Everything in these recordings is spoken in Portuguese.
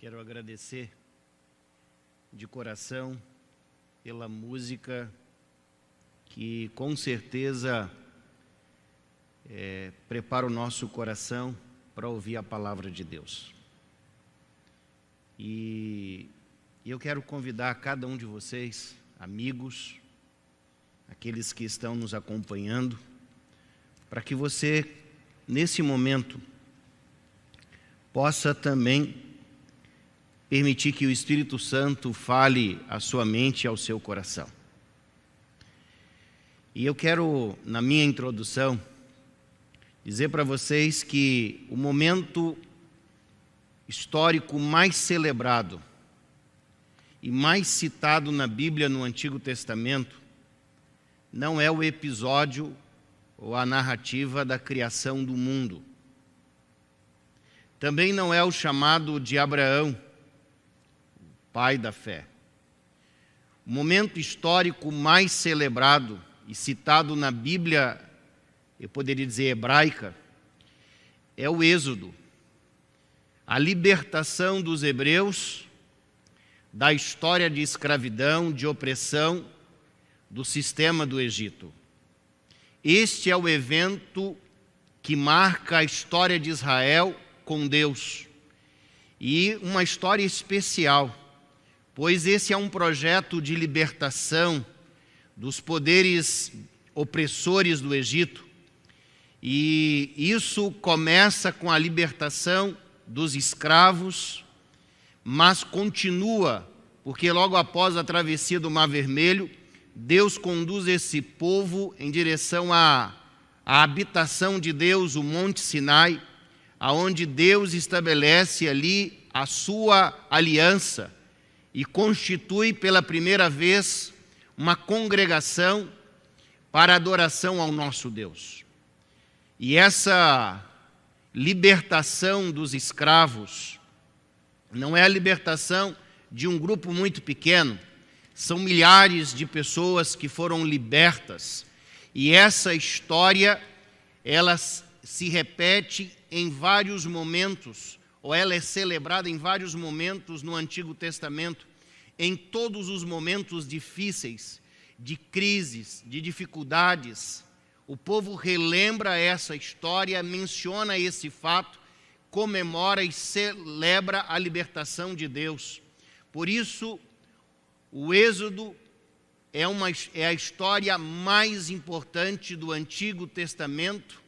Quero agradecer de coração pela música que com certeza prepara o nosso coração para ouvir a palavra de Deus. E eu quero convidar cada um de vocês, amigos, aqueles que estão nos acompanhando, para que você, nesse momento, possa também permitir que o Espírito Santo fale à sua mente e ao seu coração. E eu quero, na minha introdução, dizer para vocês que o momento histórico mais celebrado e mais citado na Bíblia no Antigo Testamento não é o episódio ou a narrativa da criação do mundo. Também não é o chamado de Abraão, pai da fé. O momento histórico mais celebrado e citado na Bíblia, eu poderia dizer hebraica, é o Êxodo, a libertação dos hebreus da história de escravidão, de opressão do sistema do Egito. Este é o evento que marca a história de Israel com Deus, e uma história especial, pois esse é um projeto de libertação dos poderes opressores do Egito, e isso começa com a libertação dos escravos, mas continua, porque logo após a travessia do Mar Vermelho, Deus conduz esse povo em direção à habitação de Deus, o Monte Sinai, aonde Deus estabelece ali a sua aliança e constitui pela primeira vez uma congregação para adoração ao nosso Deus. E essa libertação dos escravos não é a libertação de um grupo muito pequeno, são milhares de pessoas que foram libertas. E essa história, ela se repete em vários momentos, ou ela é celebrada em vários momentos no Antigo Testamento, em todos os momentos difíceis, de crises, de dificuldades. O povo relembra essa história, menciona esse fato, comemora e celebra a libertação de Deus. Por isso, o Êxodo é a história mais importante do Antigo Testamento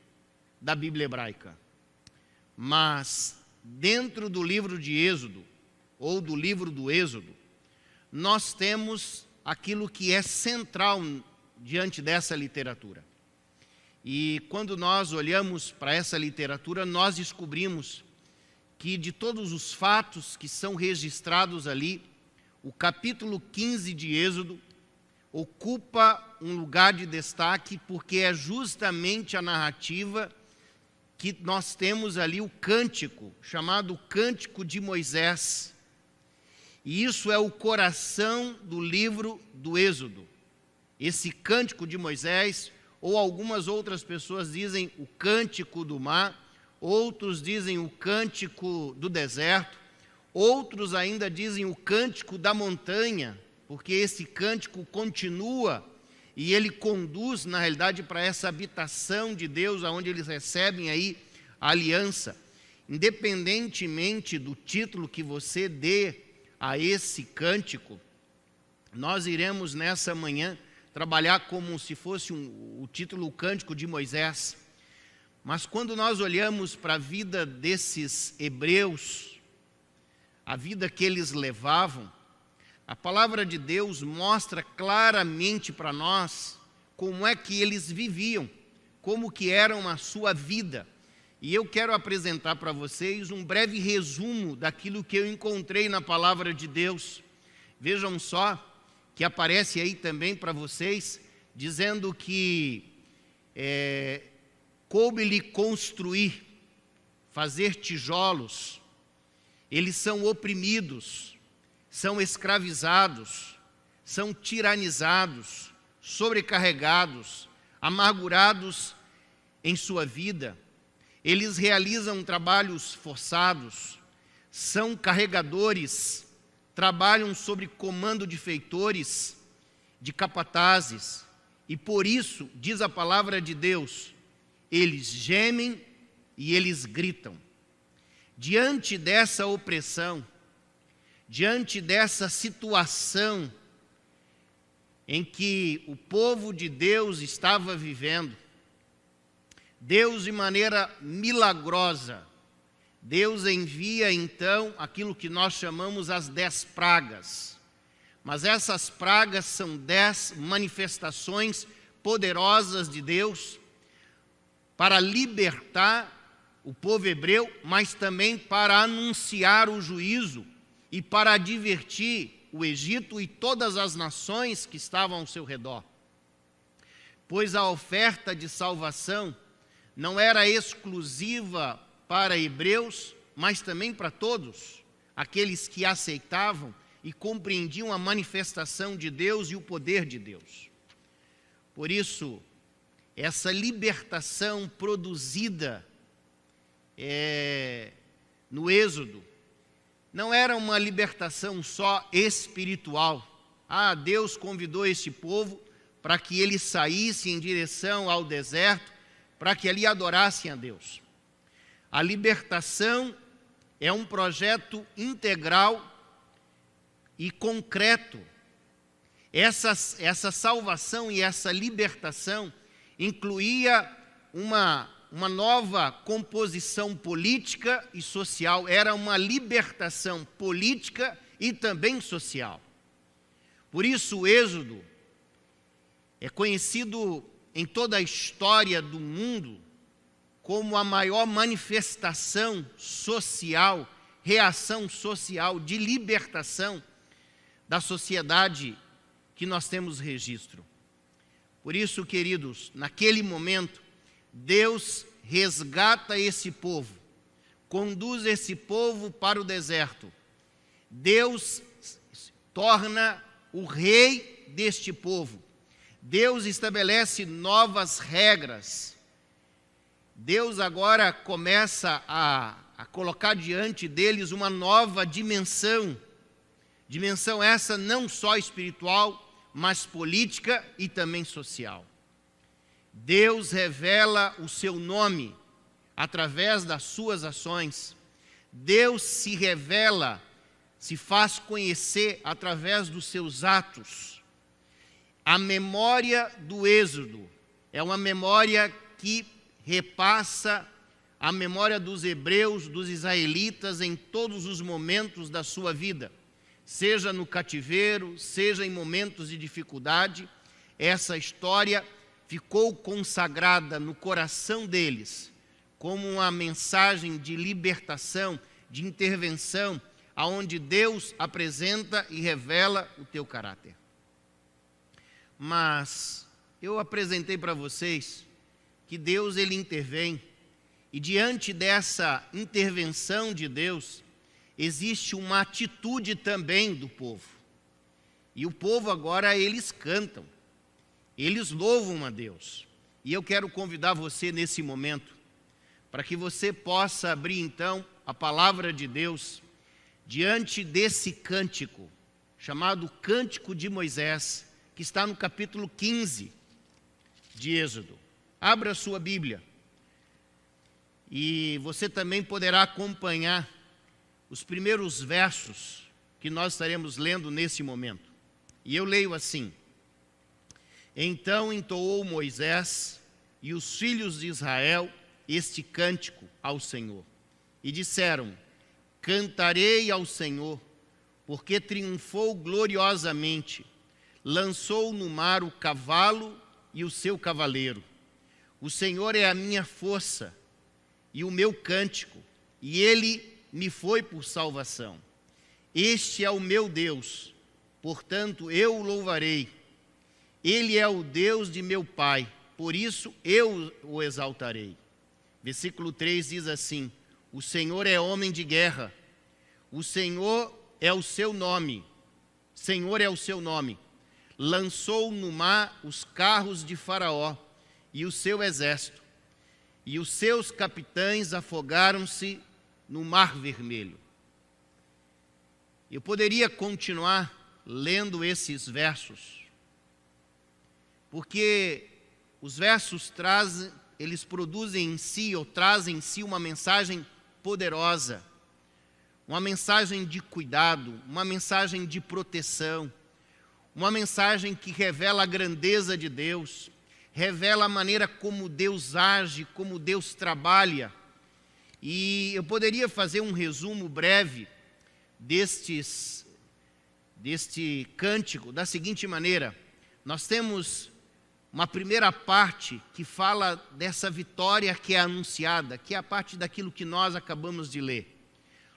da Bíblia hebraica. Mas, dentro do livro de Êxodo, ou do livro do Êxodo, nós temos aquilo que é central diante dessa literatura. E quando nós olhamos para essa literatura, nós descobrimos que de todos os fatos que são registrados ali, o capítulo 15 de Êxodo ocupa um lugar de destaque, porque é justamente a narrativa que nós temos ali o cântico, chamado Cântico de Moisés. E isso é o coração do livro do Êxodo. Esse Cântico de Moisés, ou algumas outras pessoas dizem o Cântico do Mar, outros dizem o Cântico do Deserto, outros ainda dizem o Cântico da Montanha, porque esse cântico continua e ele conduz, na realidade, para essa habitação de Deus, onde eles recebem aí a aliança. Independentemente do título que você dê a esse cântico, nós iremos nessa manhã trabalhar como se fosse o título, o Cântico de Moisés. Mas quando nós olhamos para a vida desses hebreus, a vida que eles levavam, a palavra de Deus mostra claramente para nós como é que eles viviam, como que era a sua vida. E eu quero apresentar para vocês um breve resumo daquilo que eu encontrei na palavra de Deus. Vejam só que aparece aí também para vocês, dizendo que coube-lhe construir, fazer tijolos. Eles são oprimidos, são escravizados, são tiranizados, sobrecarregados, amargurados em sua vida. Eles realizam trabalhos forçados, são carregadores, trabalham sob comando de feitores, de capatazes, e por isso, diz a palavra de Deus, eles gemem e eles gritam. Diante dessa opressão, diante dessa situação em que o povo de Deus estava vivendo, Deus, de maneira milagrosa, Deus envia então aquilo que nós chamamos as 10 pragas. Mas essas pragas são 10 manifestações poderosas de Deus para libertar o povo hebreu, mas também para anunciar o juízo e para advertir o Egito e todas as nações que estavam ao seu redor. Pois a oferta de salvação não era exclusiva para hebreus, mas também para todos, aqueles que aceitavam e compreendiam a manifestação de Deus e o poder de Deus. Por isso, essa libertação produzida no Êxodo não era uma libertação só espiritual. Deus convidou este povo para que eles saíssem em direção ao deserto, para que ali adorassem a Deus. A libertação é um projeto integral e concreto. Essa salvação e essa libertação incluía uma nova composição política e social, era uma libertação política e também social. Por isso o Êxodo é conhecido em toda a história do mundo como a maior manifestação social, reação social de libertação da sociedade que nós temos registro. Por isso, queridos, naquele momento, Deus resgata esse povo, conduz esse povo para o deserto. Deus torna o rei deste povo. Deus estabelece novas regras. Deus agora começa a colocar diante deles uma nova dimensão. Dimensão essa não só espiritual, mas política e também social. Deus revela o seu nome através das suas ações. Deus se revela, se faz conhecer através dos seus atos. A memória do Êxodo é uma memória que repassa a memória dos hebreus, dos israelitas em todos os momentos da sua vida, seja no cativeiro, seja em momentos de dificuldade. Essa história ficou consagrada no coração deles como uma mensagem de libertação, de intervenção, aonde Deus apresenta e revela o teu caráter. Mas eu apresentei para vocês que Deus ele intervém, e diante dessa intervenção de Deus, existe uma atitude também do povo. E o povo agora, eles cantam, eles louvam a Deus. E eu quero convidar você nesse momento, para que você possa abrir então a palavra de Deus, diante desse cântico, chamado Cântico de Moisés, que está no capítulo 15 de Êxodo. Abra a sua Bíblia, e você também poderá acompanhar os primeiros versos que nós estaremos lendo nesse momento. E eu leio assim: Então entoou Moisés e os filhos de Israel este cântico ao Senhor, e disseram: Cantarei ao Senhor, porque triunfou gloriosamente, lançou no mar o cavalo e o seu cavaleiro. O Senhor é a minha força e o meu cântico, e ele me foi por salvação. Este é o meu Deus, portanto eu o louvarei. Ele é o Deus de meu pai, por isso eu o exaltarei. Versículo 3 diz assim: O Senhor é homem de guerra, o Senhor é o seu nome, Senhor é o seu nome. Lançou no mar os carros de Faraó e o seu exército, e os seus capitães afogaram-se no mar vermelho. Eu poderia continuar lendo esses versos, porque os versos eles produzem em si, ou trazem em si uma mensagem poderosa, uma mensagem de cuidado, uma mensagem de proteção, uma mensagem que revela a grandeza de Deus, revela a maneira como Deus age, como Deus trabalha. E eu poderia fazer um resumo breve deste cântico da seguinte maneira: nós temos uma primeira parte que fala dessa vitória que é anunciada, que é a parte daquilo que nós acabamos de ler.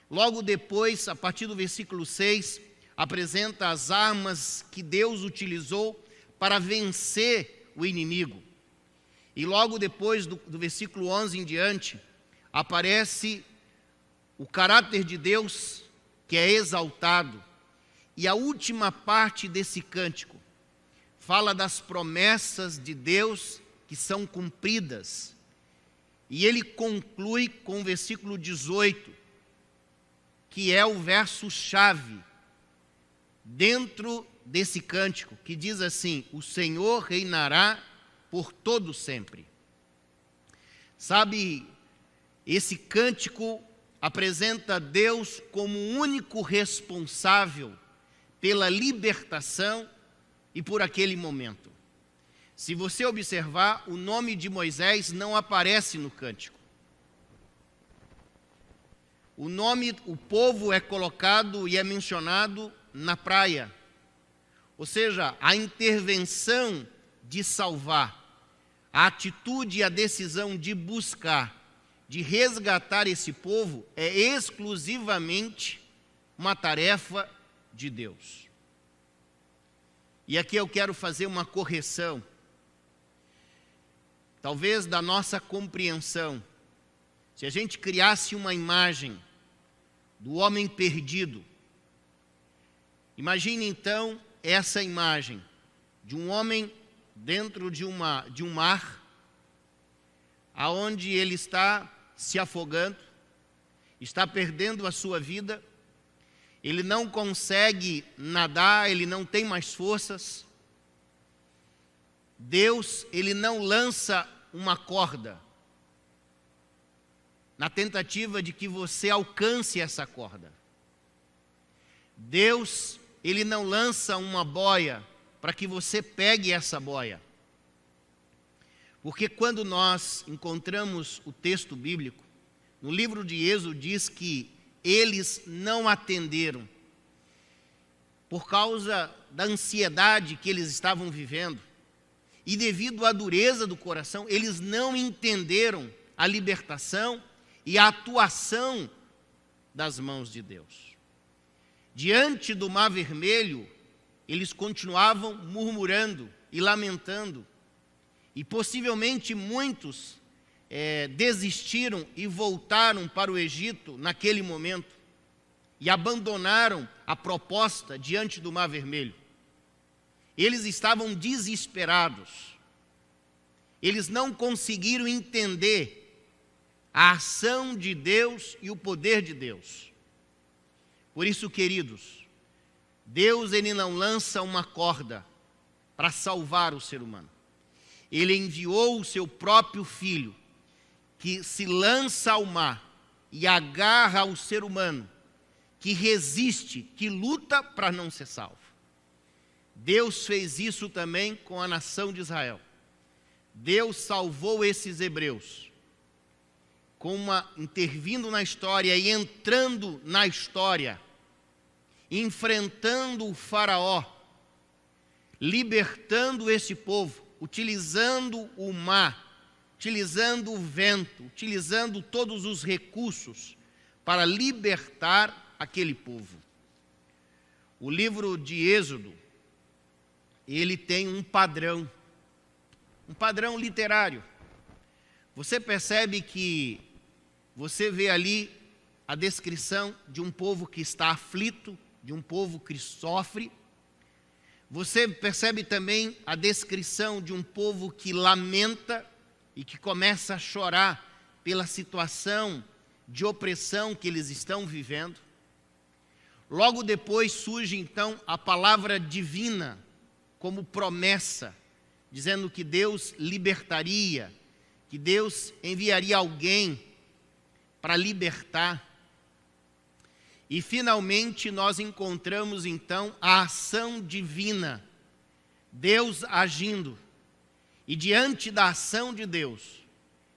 Logo depois, a partir do versículo 6, apresenta as armas que Deus utilizou para vencer o inimigo. E logo depois do versículo 11 em diante, aparece o caráter de Deus que é exaltado. E a última parte desse cântico fala das promessas de Deus que são cumpridas. E ele conclui com o versículo 18, que é o verso-chave dentro desse cântico, que diz assim: o Senhor reinará por todo sempre. Sabe, esse cântico apresenta Deus como o único responsável pela libertação e por aquele momento. Se você observar, o nome de Moisés não aparece no cântico. O povo é colocado e é mencionado na praia. Ou seja, a intervenção de salvar, a atitude e a decisão de buscar, de resgatar esse povo é exclusivamente uma tarefa de Deus. E aqui eu quero fazer uma correção, talvez da nossa compreensão. Se a gente criasse uma imagem do homem perdido, imagine então essa imagem de um homem dentro de um mar, aonde ele está se afogando, está perdendo a sua vida, ele não consegue nadar, ele não tem mais forças. Deus, ele não lança uma corda na tentativa de que você alcance essa corda. Deus, ele não lança uma boia para que você pegue essa boia. Porque quando nós encontramos o texto bíblico, no livro de Êxodo diz que eles não atenderam, por causa da ansiedade que eles estavam vivendo, e devido à dureza do coração, eles não entenderam a libertação e a atuação das mãos de Deus. Diante do Mar Vermelho, eles continuavam murmurando e lamentando, e possivelmente muitos desistiram e voltaram para o Egito naquele momento, e abandonaram a proposta diante do Mar Vermelho. Eles estavam desesperados, eles não conseguiram entender a ação de Deus e o poder de Deus. Por isso, queridos, Deus, ele não lança uma corda para salvar o ser humano. Ele enviou o seu próprio Filho, que se lança ao mar e agarra o ser humano, que resiste, que luta para não ser salvo. Deus fez isso também com a nação de Israel. Deus salvou esses hebreus, intervindo na história e entrando na história, enfrentando o faraó, libertando esse povo, utilizando o mar, utilizando o vento, utilizando todos os recursos para libertar aquele povo. O livro de Êxodo, ele tem um padrão literário. Você percebe que você vê ali a descrição de um povo que está aflito, de um povo que sofre. Você percebe também a descrição de um povo que lamenta e que começa a chorar pela situação de opressão que eles estão vivendo. Logo depois surge então a palavra divina como promessa, dizendo que Deus libertaria, que Deus enviaria alguém para libertar. E finalmente nós encontramos então a ação divina, Deus agindo. E diante da ação de Deus,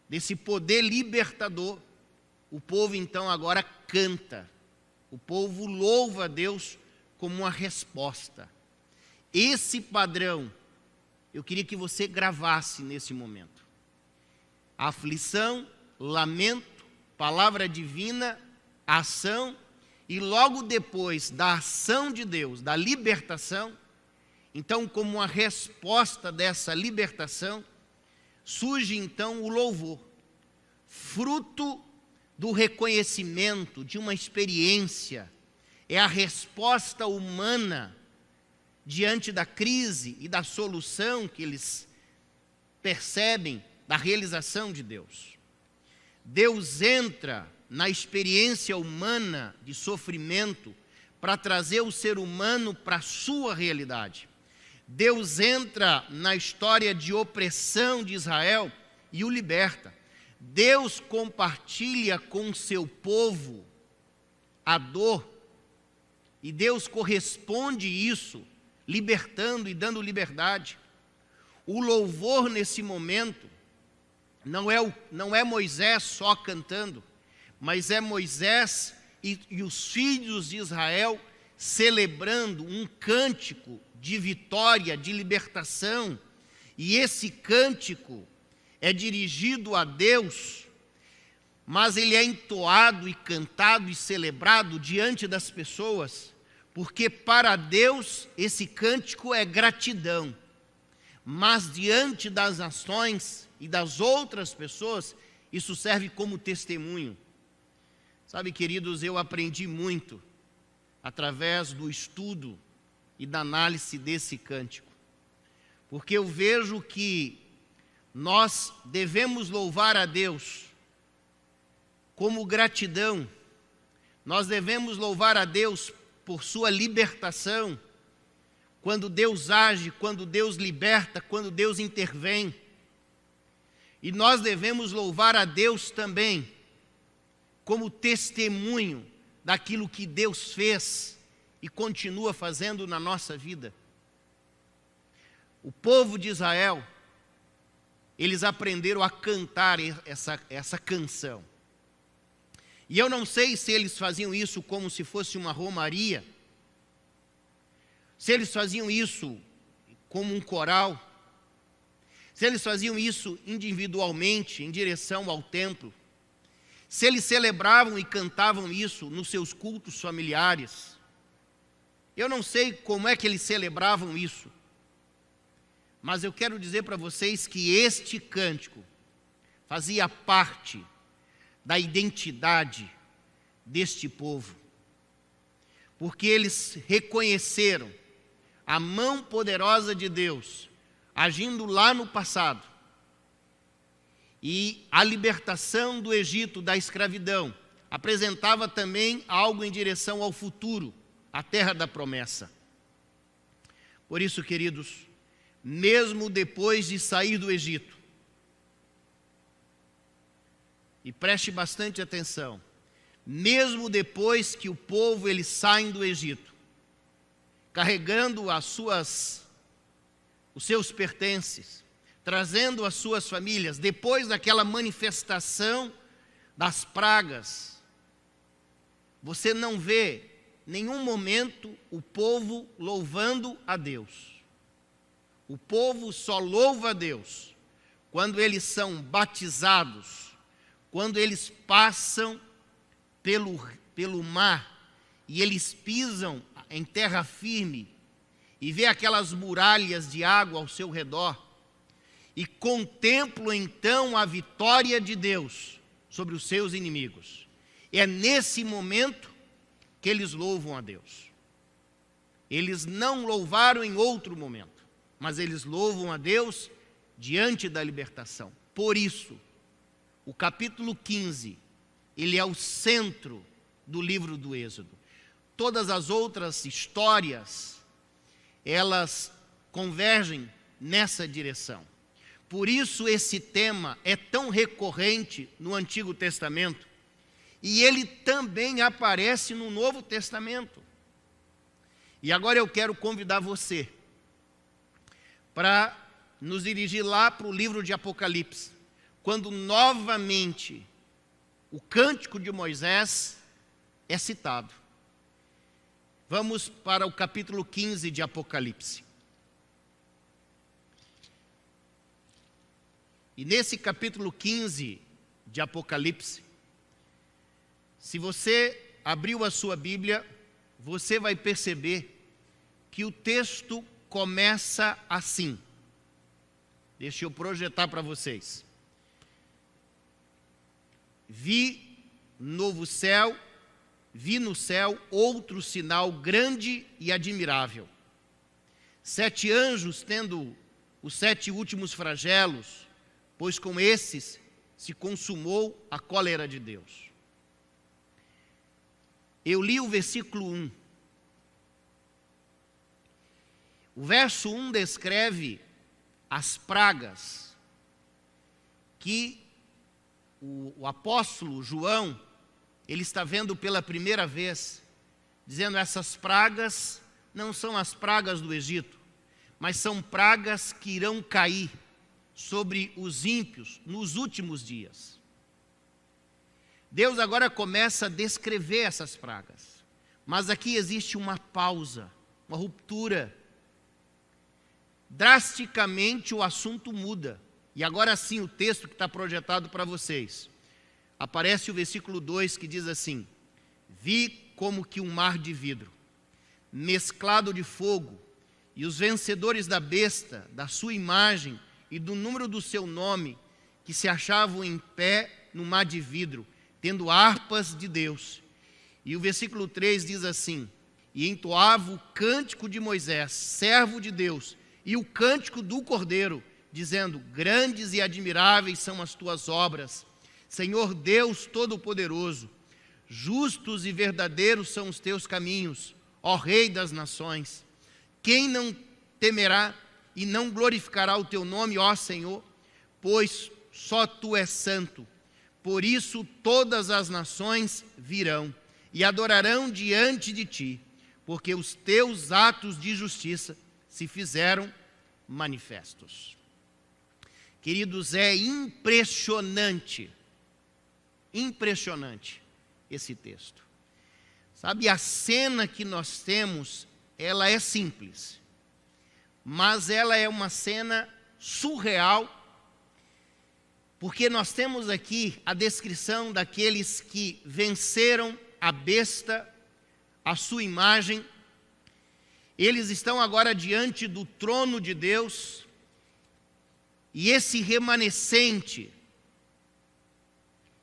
desse poder libertador, o povo então agora canta. O povo louva a Deus como uma resposta. Esse padrão, eu queria que você gravasse nesse momento. Aflição, lamento, palavra divina, ação, e logo depois da ação de Deus, da libertação, então como uma resposta dessa libertação, surge então o louvor, fruto do reconhecimento de uma experiência, é a resposta humana diante da crise e da solução que eles percebem da realização de Deus. Deus entra na experiência humana de sofrimento para trazer o ser humano para a sua realidade. Deus entra na história de opressão de Israel e o liberta. Deus compartilha com o seu povo a dor, e Deus corresponde isso, libertando e dando liberdade. O louvor nesse momento não é Moisés só cantando, mas é Moisés e os filhos de Israel celebrando um cântico de vitória, de libertação, e esse cântico é dirigido a Deus, mas ele é entoado e cantado e celebrado diante das pessoas, porque para Deus esse cântico é gratidão, mas diante das nações e das outras pessoas, isso serve como testemunho. Sabe, queridos, eu aprendi muito através do estudo e da análise desse cântico, porque eu vejo que nós devemos louvar a Deus como gratidão, nós devemos louvar a Deus por sua libertação, quando Deus age, quando Deus liberta, quando Deus intervém. E nós devemos louvar a Deus também como testemunho daquilo que Deus fez e continua fazendo na nossa vida. O povo de Israel, eles aprenderam a cantar essa canção. E eu não sei se eles faziam isso como se fosse uma romaria, se eles faziam isso como um coral, se eles faziam isso individualmente, em direção ao templo, se eles celebravam e cantavam isso nos seus cultos familiares. Eu não sei como é que eles celebravam isso, mas eu quero dizer para vocês que este cântico fazia parte da identidade deste povo, porque eles reconheceram a mão poderosa de Deus agindo lá no passado, e a libertação do Egito da escravidão apresentava também algo em direção ao futuro, a terra da promessa. Por isso, queridos, mesmo depois de sair do Egito, e preste bastante atenção, mesmo depois que o povo eles saem do Egito, carregando os seus pertences, trazendo as suas famílias, depois daquela manifestação das pragas, você não vê nenhum momento o povo louvando a Deus. O povo só louva a Deus quando eles são batizados, quando eles passam pelo mar e eles pisam em terra firme e vê aquelas muralhas de água ao seu redor e contemplam então a vitória de Deus sobre os seus inimigos. É nesse momento que eles louvam a Deus. Eles não louvaram em outro momento, mas eles louvam a Deus diante da libertação. Por isso, o capítulo 15, ele é o centro do livro do Êxodo. todas as outras histórias, elas convergem nessa direção. Por isso esse tema é tão recorrente no Antigo Testamento e ele também aparece no Novo Testamento. E agora eu quero convidar você para nos dirigir lá para o livro de Apocalipse, quando novamente o Cântico de Moisés é citado. Vamos para o capítulo 15 de Apocalipse. E nesse capítulo 15 de Apocalipse, se você abriu a sua Bíblia, você vai perceber que o texto começa assim. Deixa eu projetar para vocês. Vi no céu outro sinal grande e admirável. 7 anjos tendo os 7 últimos flagelos, pois com esses se consumou a cólera de Deus. Eu li o versículo 1. O verso 1 descreve as pragas que o apóstolo João, ele está vendo pela primeira vez, dizendo: essas pragas não são as pragas do Egito, mas são pragas que irão cair sobre os ímpios nos últimos dias. Deus agora começa a descrever essas pragas, mas aqui existe uma pausa, uma ruptura. Drasticamente o assunto muda. E agora sim o texto que está projetado para vocês. Aparece o versículo 2 que diz assim: vi como que um mar de vidro, mesclado de fogo, e os vencedores da besta, da sua imagem e do número do seu nome, que se achavam em pé no mar de vidro, tendo harpas de Deus. E o versículo 3 diz assim: e entoava o cântico de Moisés, servo de Deus, e o cântico do Cordeiro, dizendo: grandes e admiráveis são as tuas obras, Senhor Deus Todo-Poderoso. Justos e verdadeiros são os teus caminhos, ó Rei das nações. Quem não temerá e não glorificará o teu nome, ó Senhor? Pois só tu és santo. Por isso todas as nações virão e adorarão diante de ti, porque os teus atos de justiça se fizeram manifestos. Queridos, é impressionante esse texto. Sabe, a cena que nós temos, ela é simples, mas ela é uma cena surreal, porque nós temos aqui a descrição daqueles que venceram a besta, a sua imagem. Eles estão agora diante do trono de Deus, e esse remanescente,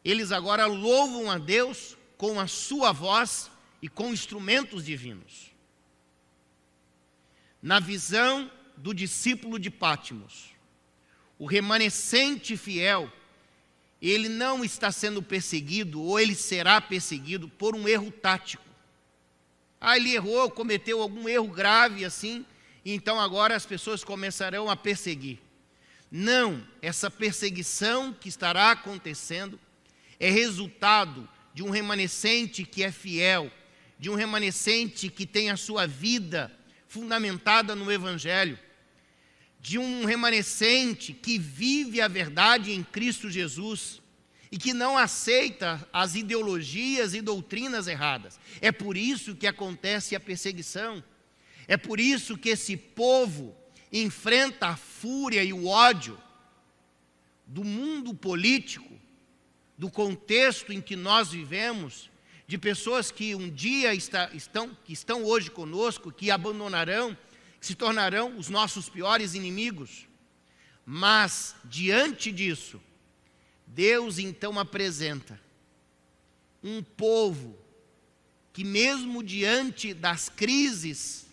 eles agora louvam a Deus com a sua voz e com instrumentos divinos. Na visão do discípulo de Pátimos, o remanescente fiel, ele não está sendo perseguido, ou ele será perseguido por um erro tático. Ele errou, cometeu algum erro grave assim, e então agora as pessoas começarão a perseguir. Não, essa perseguição que estará acontecendo é resultado de um remanescente que é fiel, de um remanescente que tem a sua vida fundamentada no Evangelho, de um remanescente que vive a verdade em Cristo Jesus e que não aceita as ideologias e doutrinas erradas. É por isso que acontece a perseguição. É por isso que esse povo enfrenta a fúria e o ódio do mundo político, do contexto em que nós vivemos, de pessoas que um dia estão hoje conosco, que abandonarão, que se tornarão os nossos piores inimigos. Mas, diante disso, Deus então apresenta um povo que, mesmo diante das crises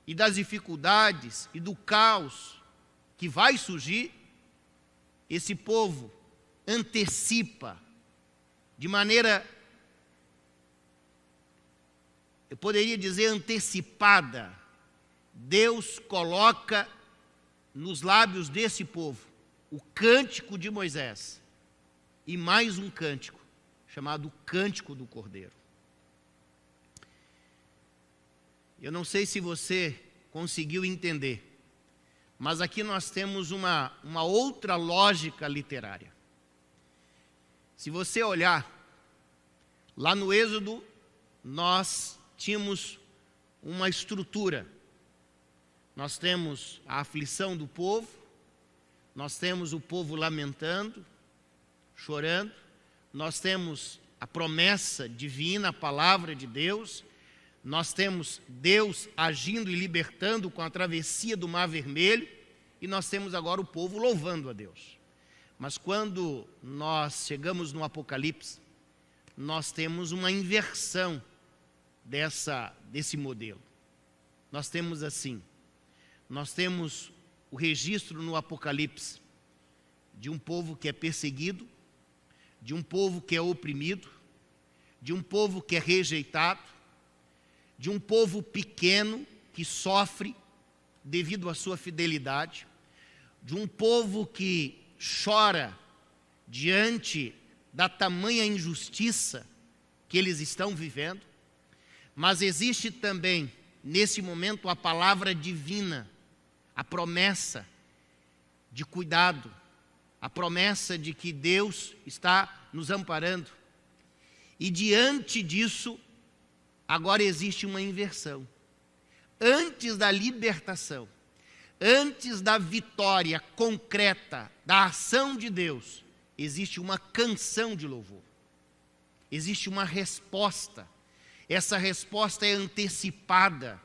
e das dificuldades e do caos que vai surgir, esse povo antecipa de maneira eu poderia dizer antecipada, Deus coloca nos lábios desse povo o cântico de Moisés e mais um cântico, chamado Cântico do Cordeiro. Eu não sei se você conseguiu entender, mas aqui nós temos uma outra lógica literária. Se você olhar, lá no Êxodo, nós tínhamos uma estrutura. Nós temos a aflição do povo, nós temos o povo lamentando, chorando, nós temos a promessa divina, a palavra de Deus, nós temos Deus agindo e libertando com a travessia do Mar Vermelho, e nós temos agora o povo louvando a Deus. Mas quando nós chegamos no Apocalipse, nós temos uma inversão desse modelo. Nós temos assim, nós temos o registro no Apocalipse de um povo que é perseguido, de um povo que é oprimido, de um povo que é rejeitado, de um povo pequeno que sofre devido à sua fidelidade, de um povo que chora diante da tamanha injustiça que eles estão vivendo, mas existe também, nesse momento, a palavra divina, a promessa de cuidado, a promessa de que Deus está nos amparando. E diante disso, agora existe uma inversão. Antes da libertação, antes da vitória concreta, da ação de Deus, existe uma canção de louvor. Existe uma resposta. Essa resposta é antecipada.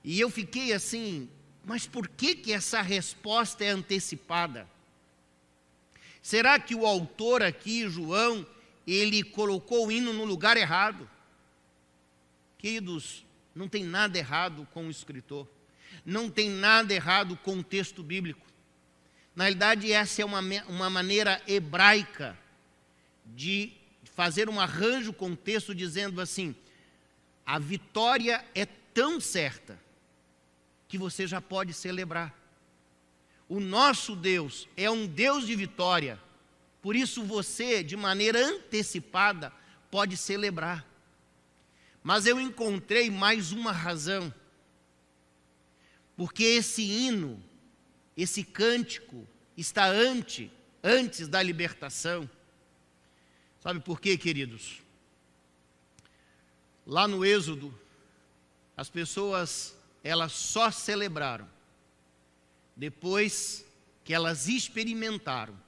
E eu fiquei assim, mas por que essa resposta é antecipada? Será que o autor aqui, João, ele colocou o hino no lugar errado? Queridos, não tem nada errado com o escritor. Não tem nada errado com o texto bíblico. Na realidade, essa é uma maneira hebraica de fazer um arranjo com o texto dizendo assim, a vitória é tão certa que você já pode celebrar. O nosso Deus é um Deus de vitória, por isso você, de maneira antecipada, pode celebrar. Mas eu encontrei mais uma razão, porque esse hino, esse cântico, está antes da libertação. Sabe por quê, queridos? Lá no Êxodo, as pessoas, elas só celebraram depois que elas experimentaram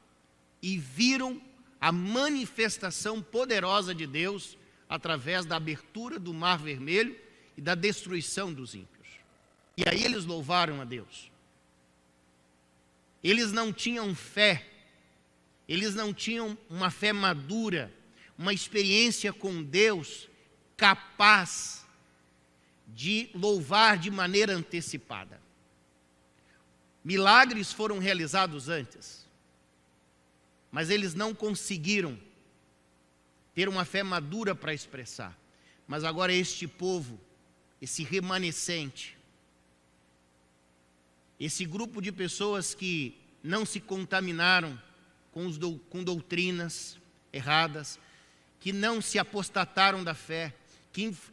e viram a manifestação poderosa de Deus através da abertura do Mar Vermelho e da destruição dos ímpios. E aí eles louvaram a Deus. Eles não tinham fé, eles não tinham uma fé madura, uma experiência com Deus capaz de louvar de maneira antecipada. Milagres foram realizados antes, mas eles não conseguiram ter uma fé madura para expressar. Mas agora este povo, esse remanescente, esse grupo de pessoas que não se contaminaram com doutrinas erradas, que não se apostataram da fé,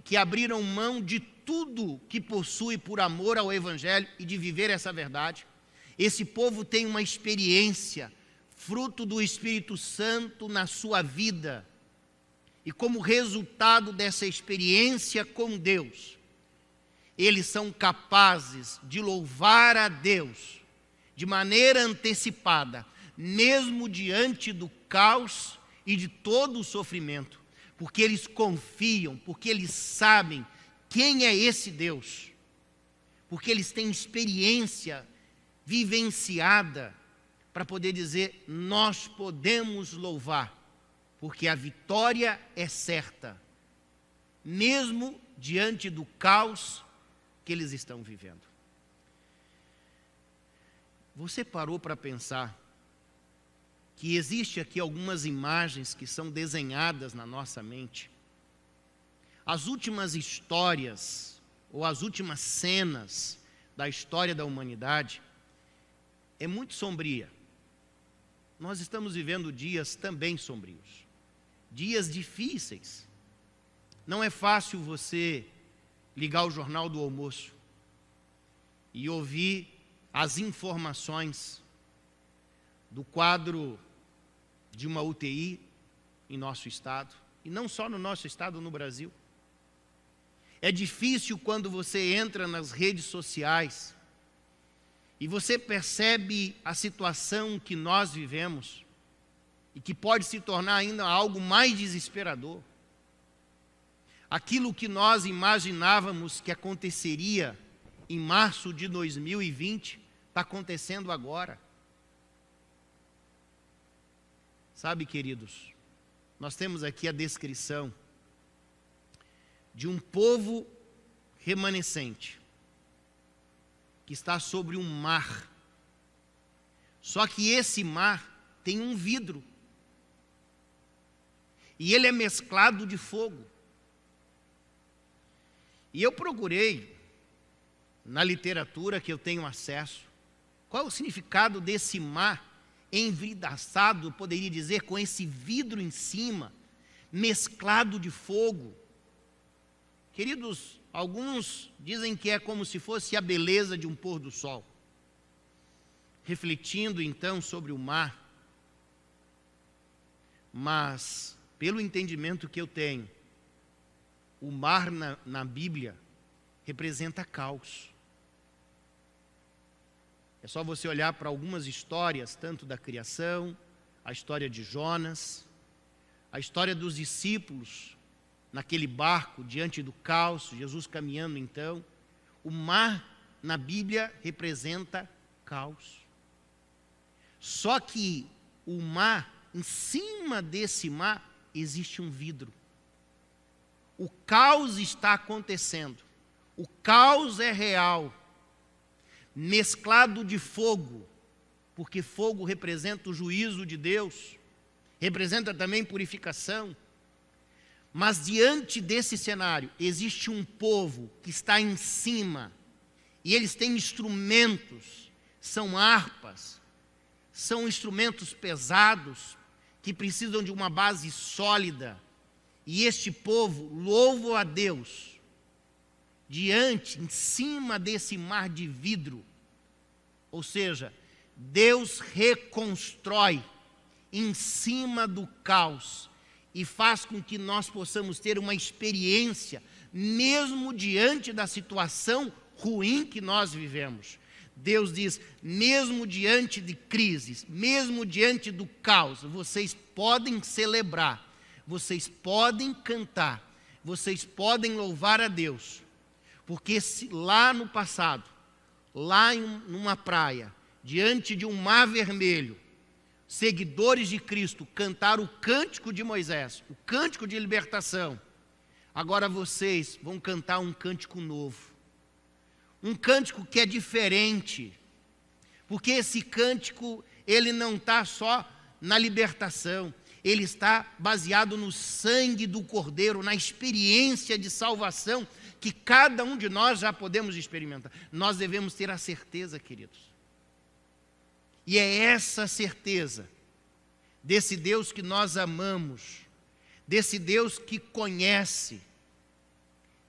que abriram mão de tudo que possui por amor ao Evangelho e de viver essa verdade. Esse povo tem uma experiência, fruto do Espírito Santo na sua vida. E como resultado dessa experiência com Deus, eles são capazes de louvar a Deus de maneira antecipada, mesmo diante do caos e de todo o sofrimento, porque eles confiam, porque eles sabem quem é esse Deus, porque eles têm experiência vivenciada para poder dizer, nós podemos louvar, porque a vitória é certa, mesmo diante do caos que eles estão vivendo. Você parou para pensar que existe aqui algumas imagens que são desenhadas na nossa mente, as últimas histórias, ou as últimas cenas da história da humanidade, é muito sombria. Nós estamos vivendo dias também sombrios, dias difíceis. Não é fácil você ligar o jornal do almoço e ouvir as informações do quadro de uma UTI em nosso estado, e não só no nosso estado, no Brasil. É difícil quando você entra nas redes sociais e você percebe a situação que nós vivemos e que pode se tornar ainda algo mais desesperador. Aquilo que nós imaginávamos que aconteceria em março de 2020 está acontecendo agora. Sabe, queridos, nós temos aqui a descrição de um povo remanescente que está sobre um mar. Só que esse mar tem um vidro e ele é mesclado de fogo. E eu procurei, na literatura que eu tenho acesso, qual é o significado desse mar envidraçado, poderia dizer, com esse vidro em cima, mesclado de fogo. Queridos, alguns dizem que é como se fosse a beleza de um pôr do sol. Refletindo então sobre o mar, mas pelo entendimento que eu tenho, o mar na Bíblia representa caos. É só você olhar para algumas histórias, tanto da criação, a história de Jonas, a história dos discípulos naquele barco diante do caos, Jesus caminhando então. O mar na Bíblia representa caos. Só que o mar, em cima desse mar, existe um vidro. O caos está acontecendo. O caos é real, mesclado de fogo, porque fogo representa o juízo de Deus, representa também purificação. Mas diante desse cenário, existe um povo que está em cima, e eles têm instrumentos, são harpas, são instrumentos pesados, que precisam de uma base sólida, e este povo louva a Deus, diante, em cima desse mar de vidro. Ou seja, Deus reconstrói em cima do caos e faz com que nós possamos ter uma experiência, mesmo diante da situação ruim que nós vivemos. Deus diz, mesmo diante de crises, mesmo diante do caos, vocês podem celebrar, vocês podem cantar, vocês podem louvar a Deus. Porque se lá no passado, lá numa praia, diante de um mar vermelho, seguidores de Cristo cantaram o cântico de Moisés, o cântico de libertação, agora vocês vão cantar um cântico novo. Um cântico que é diferente, porque esse cântico, ele não está só na libertação, ele está baseado no sangue do Cordeiro, na experiência de salvação que cada um de nós já podemos experimentar. Nós devemos ter a certeza, queridos. E é essa certeza desse Deus que nós amamos, desse Deus que conhece,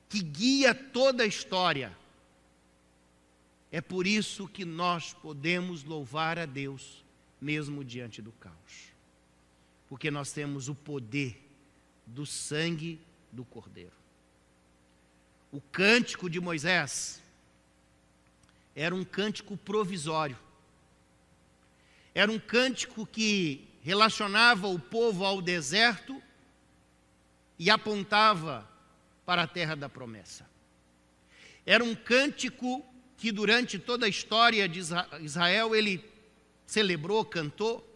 que guia toda a história. É por isso que nós podemos louvar a Deus, mesmo diante do caos. Porque nós temos o poder do sangue do Cordeiro. O cântico de Moisés era um cântico provisório. Era um cântico que relacionava o povo ao deserto e apontava para a terra da promessa. Era um cântico que durante toda a história de Israel ele celebrou, cantou,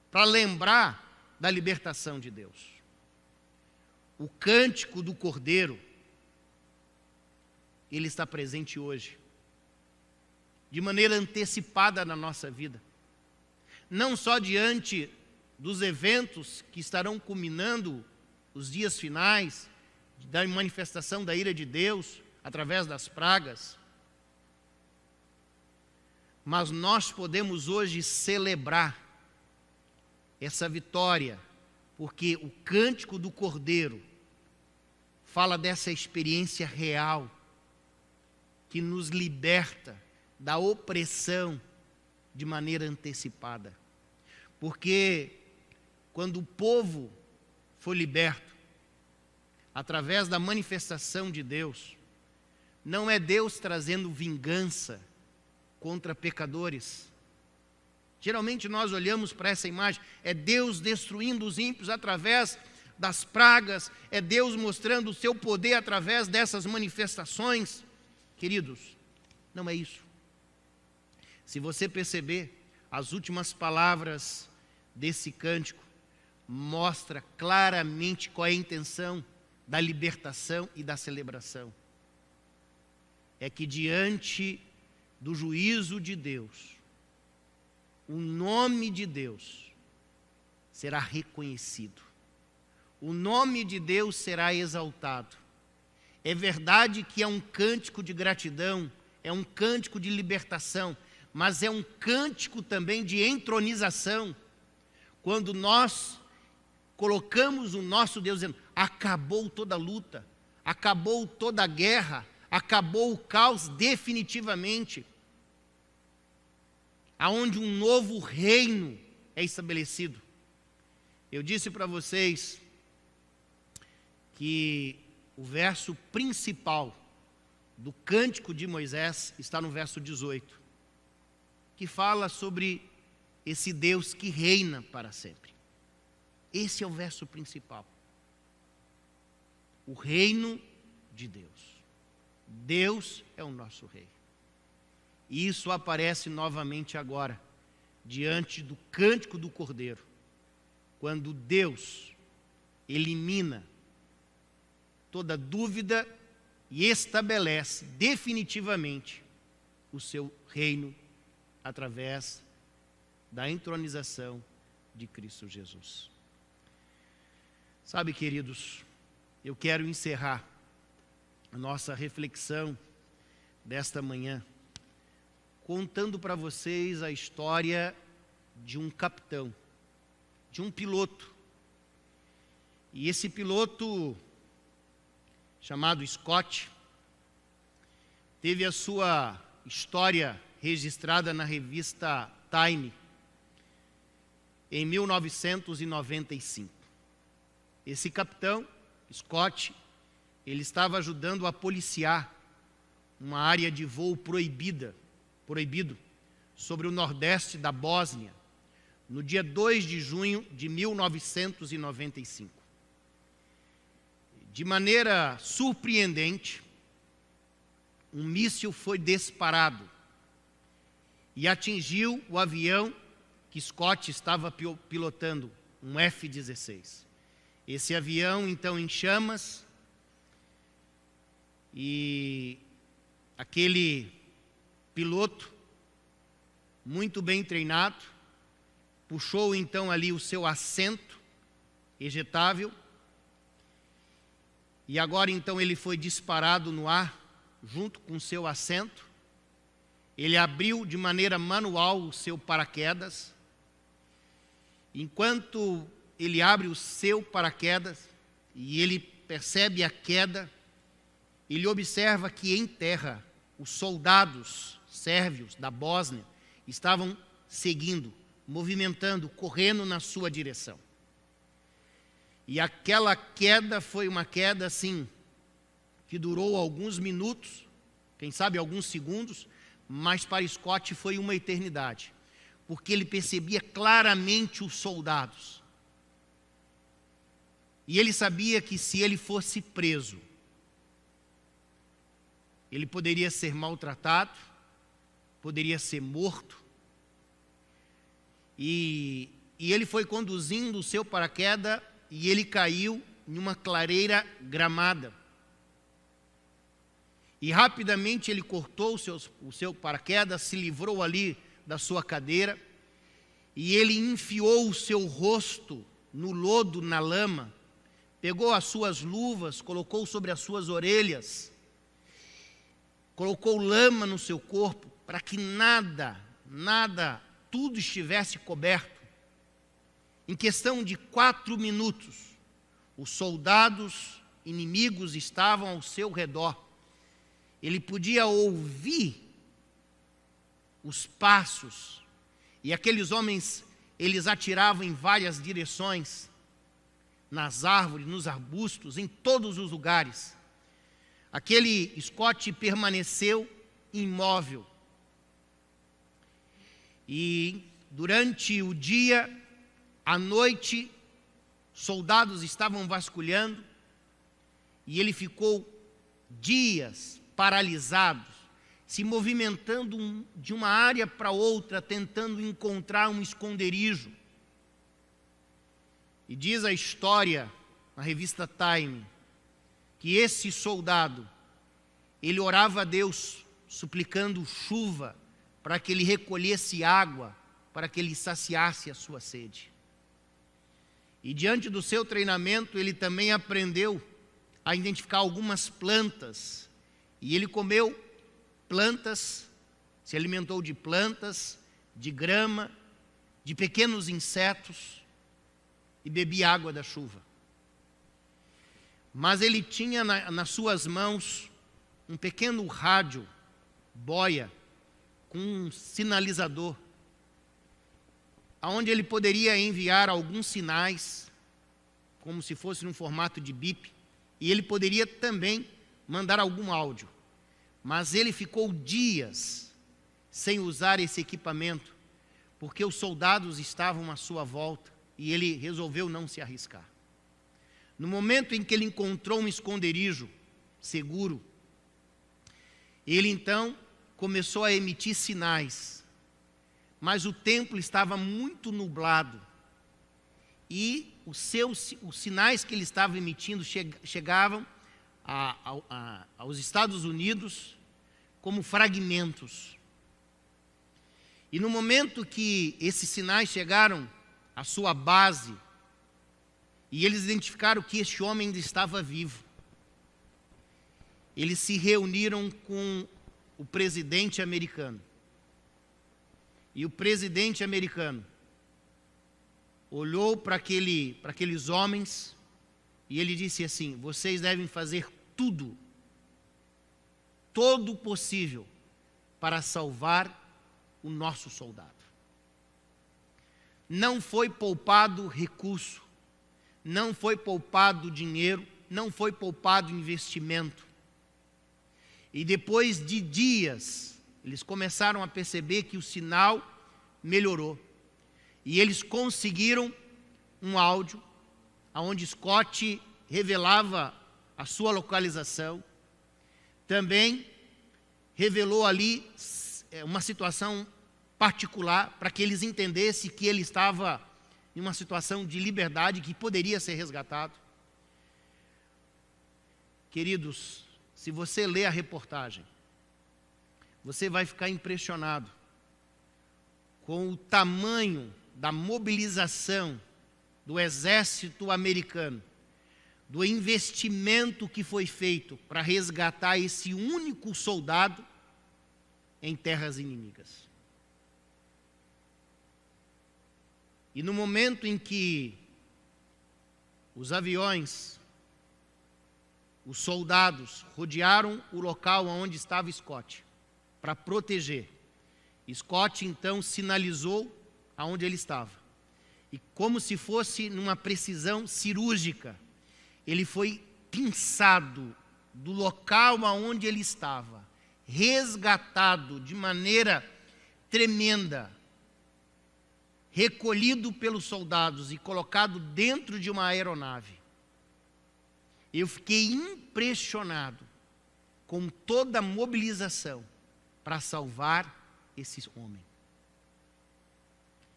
para lembrar da libertação de Deus. O cântico do Cordeiro, ele está presente hoje, de maneira antecipada na nossa vida. Não só diante dos eventos que estarão culminando os dias finais da manifestação da ira de Deus através das pragas. Mas nós podemos hoje celebrar essa vitória, porque o cântico do Cordeiro fala dessa experiência real que nos liberta da opressão de maneira antecipada. Porque quando o povo foi liberto, através da manifestação de Deus, não é Deus trazendo vingança contra pecadores. Geralmente nós olhamos para essa imagem, é Deus destruindo os ímpios através das pragas, é Deus mostrando o seu poder através dessas manifestações. Queridos, não é isso. Se você perceber, as últimas palavras desse cântico mostra claramente qual é a intenção da libertação e da celebração. É que diante do juízo de Deus, o nome de Deus será reconhecido. O nome de Deus será exaltado. É verdade que é um cântico de gratidão, é um cântico de libertação, mas é um cântico também de entronização. Quando nós colocamos o nosso Deus dizendo, acabou toda a luta, acabou toda a guerra, acabou o caos definitivamente, aonde um novo reino é estabelecido. Eu disse para vocês que o verso principal do Cântico de Moisés está no verso 18, que fala sobre esse Deus que reina para sempre. Esse é o verso principal. O reino de Deus. Deus é o nosso rei. E isso aparece novamente agora, diante do cântico do Cordeiro, quando Deus elimina toda dúvida e estabelece definitivamente o seu reino através da entronização de Cristo Jesus. Sabe, queridos, eu quero encerrar a nossa reflexão desta manhã contando para vocês a história de um capitão, de um piloto. E esse piloto, chamado Scott, teve a sua história registrada na revista Time em 1995. Esse capitão, Scott, ele estava ajudando a policiar uma área de voo proibido sobre o nordeste da Bósnia, no dia 2 de junho de 1995. De maneira surpreendente, um míssil foi disparado e atingiu o avião que Scott estava pilotando, um F-16. Esse avião, então, em chamas, e aquele piloto, muito bem treinado, puxou então ali o seu assento ejetável, e agora então ele foi disparado no ar, junto com o seu assento. Ele abriu de maneira manual o seu paraquedas. Enquanto ele abre o seu paraquedas e ele percebe a queda, ele observa que em terra os soldados sérvios da Bósnia estavam seguindo, movimentando, correndo na sua direção. E aquela queda foi uma queda assim, que durou alguns minutos, quem sabe alguns segundos, mas para Scott foi uma eternidade, porque ele percebia claramente os soldados. E ele sabia que se ele fosse preso, ele poderia ser maltratado, poderia ser morto. E ele foi conduzindo o seu paraquedas e ele caiu em uma clareira gramada. E rapidamente ele cortou o seu paraquedas, se livrou ali da sua cadeira, e ele enfiou o seu rosto no lodo, na lama, pegou as suas luvas, colocou sobre as suas orelhas, colocou lama no seu corpo, para que nada, tudo estivesse coberto. Em questão de 4 minutos, os soldados inimigos estavam ao seu redor. Ele podia ouvir os passos, e aqueles homens, eles atiravam em várias direções, nas árvores, nos arbustos, em todos os lugares. Aquele Scott permaneceu imóvel. E durante o dia, à noite, soldados estavam vasculhando, e ele ficou dias paralisado, se movimentando de uma área para outra, tentando encontrar um esconderijo. E diz a história, na revista Time, que esse soldado, ele orava a Deus, suplicando chuva, para que ele recolhesse água, para que ele saciasse a sua sede. E diante do seu treinamento, ele também aprendeu a identificar algumas plantas, e ele comeu plantas, se alimentou de plantas, de grama, de pequenos insetos, e bebia água da chuva. Mas ele tinha nas suas mãos um pequeno rádio, boia, com um sinalizador, aonde ele poderia enviar alguns sinais, como se fosse num formato de bip, e ele poderia também mandar algum áudio. Mas ele ficou dias sem usar esse equipamento, porque os soldados estavam à sua volta, e ele resolveu não se arriscar. No momento em que ele encontrou um esconderijo seguro, ele então começou a emitir sinais, mas o templo estava muito nublado, e os sinais que ele estava emitindo chegavam aos Estados Unidos como fragmentos. E no momento que esses sinais chegaram à sua base, e eles identificaram que este homem ainda estava vivo, eles se reuniram com o presidente americano. E o presidente americano olhou para aqueles homens e ele disse assim: vocês devem fazer todo o possível para salvar o nosso soldado. Não foi poupado recurso, não foi poupado dinheiro, não foi poupado investimento. E depois de dias, eles começaram a perceber que o sinal melhorou. E eles conseguiram um áudio, onde Scott revelava a sua localização. Também revelou ali uma situação particular, para que eles entendessem que ele estava em uma situação de liberdade, que poderia ser resgatado. Queridos, se você ler a reportagem, você vai ficar impressionado com o tamanho da mobilização do exército americano, do investimento que foi feito para resgatar esse único soldado em terras inimigas. E no momento em que os aviões, os soldados rodearam o local onde estava Scott para proteger, Scott então sinalizou aonde ele estava. E como se fosse numa precisão cirúrgica, ele foi pinçado do local aonde ele estava, resgatado de maneira tremenda, recolhido pelos soldados e colocado dentro de uma aeronave. Eu fiquei impressionado com toda a mobilização para salvar esse homem.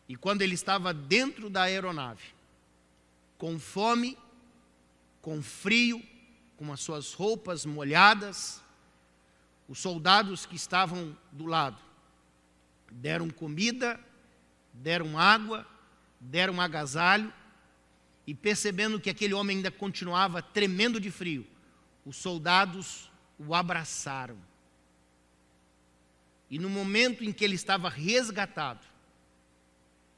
E quando ele estava dentro da aeronave, com fome, com frio, com as suas roupas molhadas, os soldados que estavam do lado deram comida, deram água, deram agasalho, e percebendo que aquele homem ainda continuava tremendo de frio, os soldados o abraçaram. E no momento em que ele estava resgatado,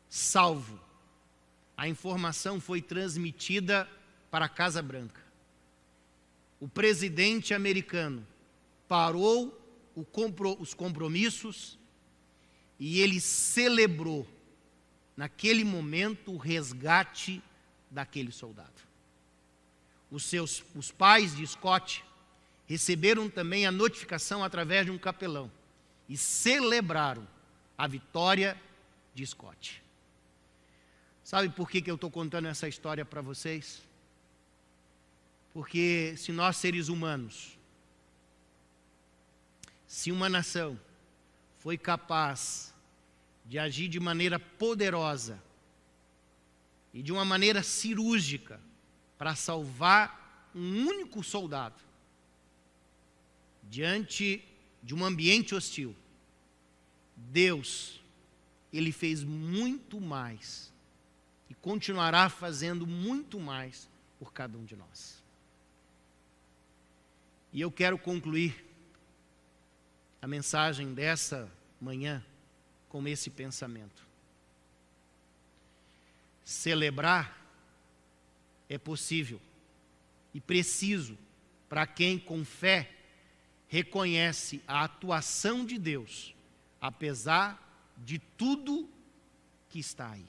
salvo, a informação foi transmitida para a Casa Branca. O presidente americano parou os compromissos e ele celebrou, naquele momento, o resgate daquele soldado. Os pais de Scott receberam também a notificação através de um capelão e celebraram a vitória de Scott. Sabe por que eu estou contando essa história para vocês? Porque se nós, seres humanos, se uma nação foi capaz de agir de maneira poderosa e de uma maneira cirúrgica para salvar um único soldado diante de um ambiente hostil, Deus, Ele fez muito mais e continuará fazendo muito mais por cada um de nós. E eu quero concluir a mensagem dessa manhã com esse pensamento. Celebrar é possível e preciso para quem com fé reconhece a atuação de Deus, apesar de tudo que está aí.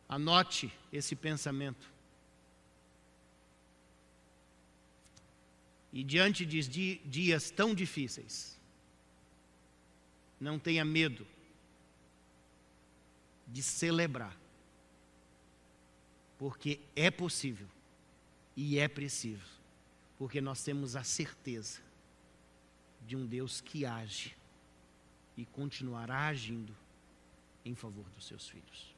Anote esse pensamento. E diante de dias tão difíceis, não tenha medo de celebrar, porque é possível e é preciso, porque nós temos a certeza de um Deus que age e continuará agindo em favor dos seus filhos.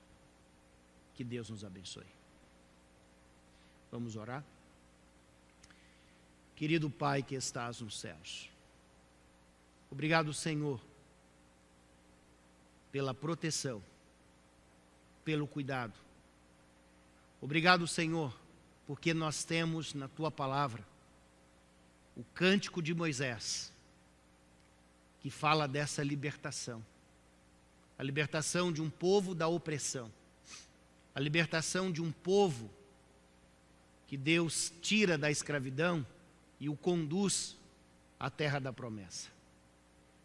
Que Deus nos abençoe. Vamos orar? Querido Pai que estás nos céus, obrigado, Senhor, pela proteção, pelo cuidado. Obrigado, Senhor, porque nós temos na Tua palavra o cântico de Moisés, que fala dessa libertação, a libertação de um povo da opressão, a libertação de um povo que Deus tira da escravidão e o conduz à terra da promessa.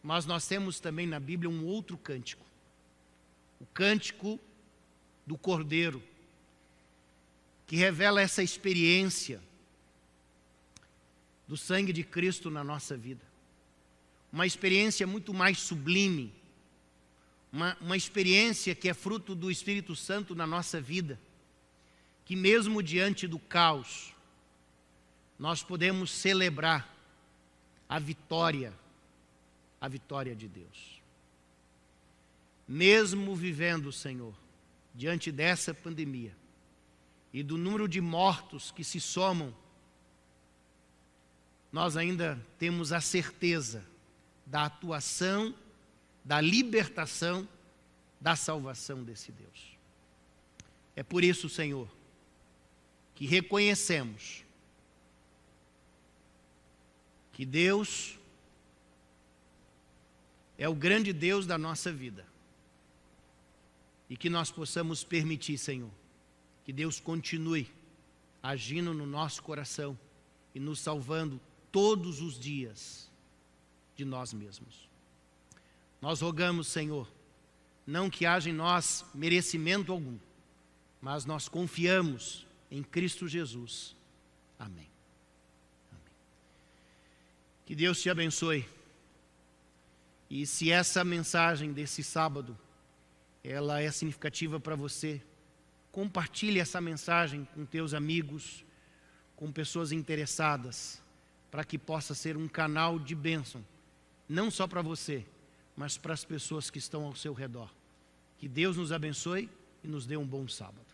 Mas nós temos também na Bíblia um outro cântico, o cântico do Cordeiro, que revela essa experiência do sangue de Cristo na nossa vida. Uma experiência muito mais sublime, uma experiência que é fruto do Espírito Santo na nossa vida, que mesmo diante do caos, nós podemos celebrar a vitória de Deus. Mesmo vivendo, Senhor, diante dessa pandemia e do número de mortos que se somam, nós ainda temos a certeza da atuação, da libertação, da salvação desse Deus. É por isso, Senhor, que reconhecemos que Deus é o grande Deus da nossa vida e que nós possamos permitir, Senhor, que Deus continue agindo no nosso coração e nos salvando todos os dias de nós mesmos. Nós rogamos, Senhor, não que haja em nós merecimento algum, mas nós confiamos em Cristo Jesus. Amém. Amém. Que Deus te abençoe. E se essa mensagem desse sábado, ela é significativa para você, compartilhe essa mensagem com teus amigos, com pessoas interessadas, para que possa ser um canal de bênção, não só para você, mas para as pessoas que estão ao seu redor. Que Deus nos abençoe e nos dê um bom sábado.